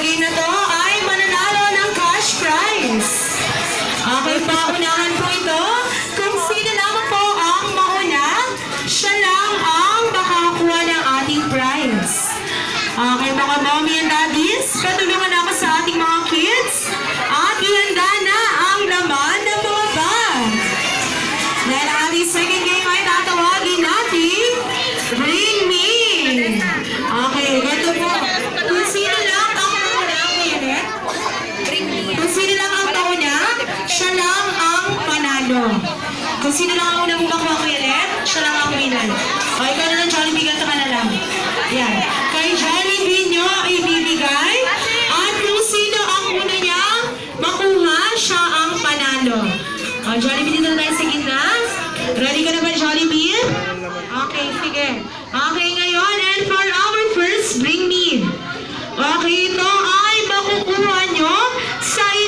game na to ay mananalo ng cash prize. Okay, paunahan po ito. Kung sino lamang po ang mauna, siya lang ang makakuha ng ating prize. Okay, mga mommy and daddies, patulungan ako sa ating mga kids at ihanda na ang laman ng mga bag. Dahil ang ating second game ay tatawagin natin Bring Me. Okay, ganito po. Kung sino lang ang mauna, kung sino lang ang mauna, siya lang ang panalo. Kung sino lang ang unang bumakuha ko ulit, siya lang ang winner. O, ikaw na lang, Jollibee, ganito ka na lang. Yan. Kay Jollibee nyo ibibigay. At kung sino ang una niya makuha, siya ang panalo. O, Jollibee, dito na tayo sa gitna. Ready ka na ba, Jollibee? Okay, sige. Okay, ngayon.